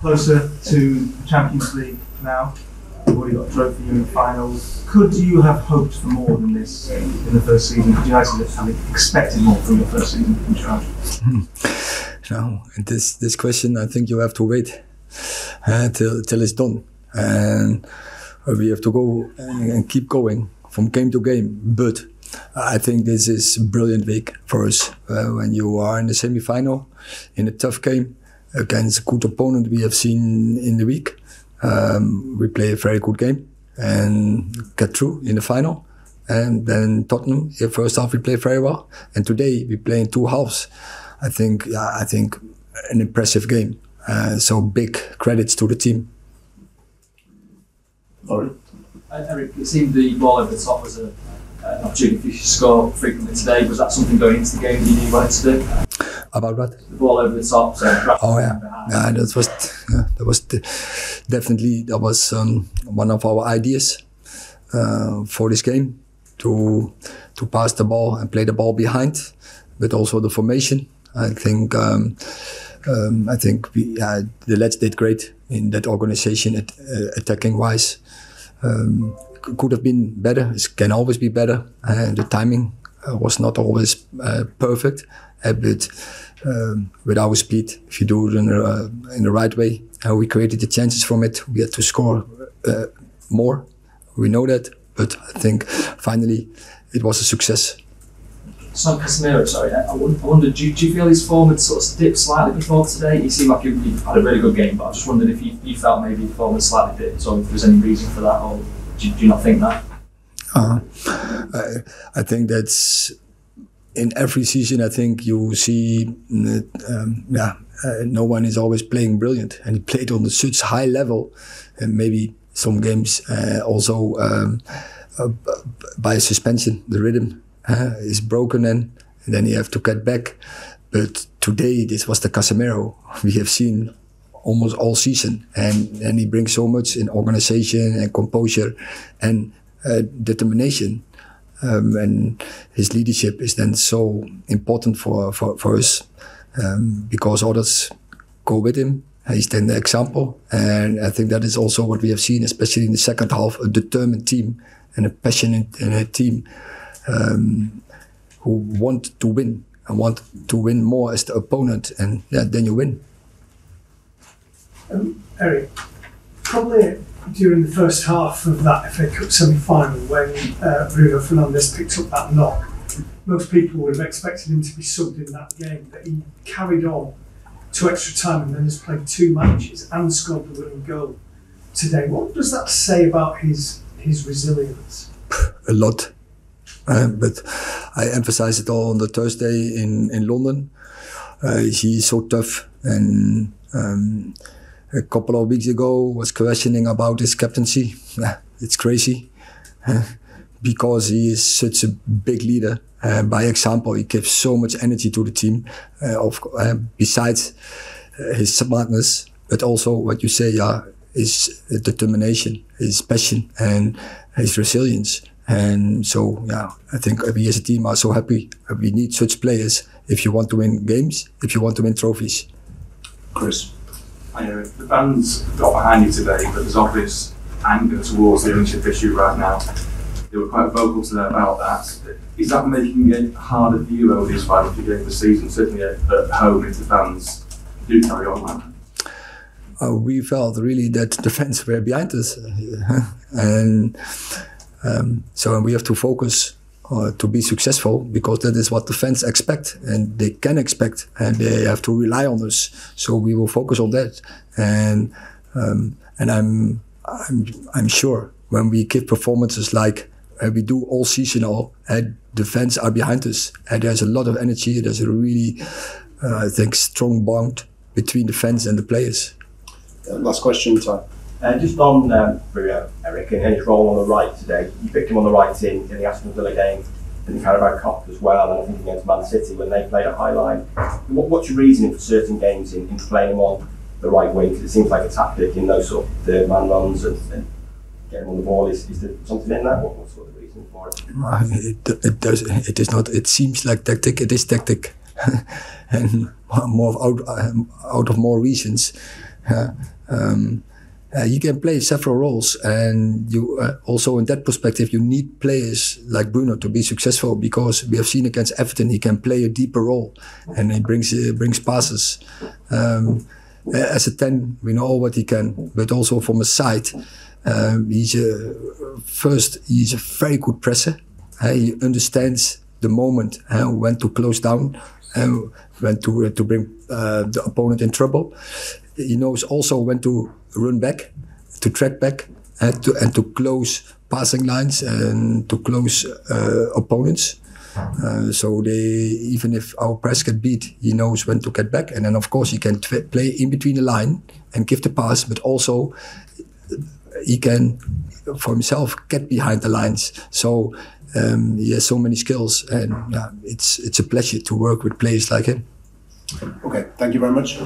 Closer to the Champions League now. You've already got a trophy in the finals. Could you have hoped for more than this in the first season? Could you actually have expected more from your first season in charge? No, this question, I think you have to wait till it's done, and we have to go and keep going from game to game. But I think this is a brilliant week for us. When you are in the semi-final, in a tough game against a good opponent we have seen in the week, we play a very good game and get through in the final. And then Tottenham, in the first half we play very well, and today we play in two halves. I think an impressive game. So big credits to the team. Erik, it seemed the ball over the top was an opportunity for you to score frequently today. Was that something going into the game you knew you wanted to do? About what? The ball over the top. So that was definitely one of our ideas for this game, to pass the ball and play the ball behind, but also the formation. I think the lads did great in that organization, attacking wise. Could have been better. It can always be better. The timing was not always perfect, but with our speed, if you do it in the right way, we created the chances from it. We had to score more. We know that, but I think finally it was a success. So Casemiro, sorry, I wondered, do you feel his form had sort of dipped slightly before today? He seemed like he had a really good game, but I just wondered if you felt maybe his form had slightly dipped, or if there was any reason for that, or do you not think that? I think that's in every season. I think you see, no one is always playing brilliant, and he played on such high level, and maybe some games also by suspension, the rhythm is broken, and then you have to get back. But today, this was the Casemiro we have seen almost all season, and he brings so much in organization and composure and determination, and his leadership is then so important for us, because others go with him. He's then the example, and I think that is also what we have seen, especially in the second half, a determined team and a passionate team who want to win and want to win more as the opponent, and then you win. Erik, probably during the first half of that FA Cup semi-final, when Bruno Fernandes picked up that knock, most people would have expected him to be subbed in that game, but he carried on to extra time and then has played 2 matches and scored the winning goal today. What does that say about his resilience? A lot. But I emphasized it all on the Thursday in London. He's so tough, and a couple of weeks ago was questioning about his captaincy. It's crazy because he is such a big leader. By example, he gives so much energy to the team. Besides his smartness, but also what you say, his determination, his passion, and his resilience. And so, I think we as a team are so happy. We need such players if you want to win games, if you want to win trophies. Chris? The fans got behind you today, but there's obvious anger towards the ownership issue right now. They were quite vocal today about that. Is that making it harder for you over these final few games of the season, certainly at home, if the fans do carry on like that? We felt really that the fans were behind us. And so we have to focus to be successful, because that is what the fans expect, and they can expect, and they have to rely on us. So we will focus on that, and I'm sure when we give performances like we do all seasonal, the fans are behind us, and there's a lot of energy. There's a really, I think, strong bond between the fans and the players. Last question, time. Just on Bruno, Erik, and his role on the right today. You picked him on the right in the Aston Villa game, in the Carabao Cup as well, and I think against Man City when they played a high line. What's your reasoning for certain games in playing him on the right wing? Because it seems like a tactic in those sort of third-man runs and getting on the ball. Is there something in that? What's sort of the reason for it? It is not. It seems like tactic. It is tactic, and more out of more reasons. You can play several roles, and you also in that perspective you need players like Bruno to be successful, because we have seen against Everton he can play a deeper role and he brings passes. As a 10 we know what he can, but also from a side he's a very good presser. He understands the moment when to close down and when to bring the opponent in trouble. He knows also when to run back, to track back, and to close passing lines and to close opponents. So even if our press get beat, he knows when to get back, and then of course he can play in between the line and give the pass, but also he can for himself get behind the lines. So he has so many skills, and it's a pleasure to work with players like him. Okay, thank you very much.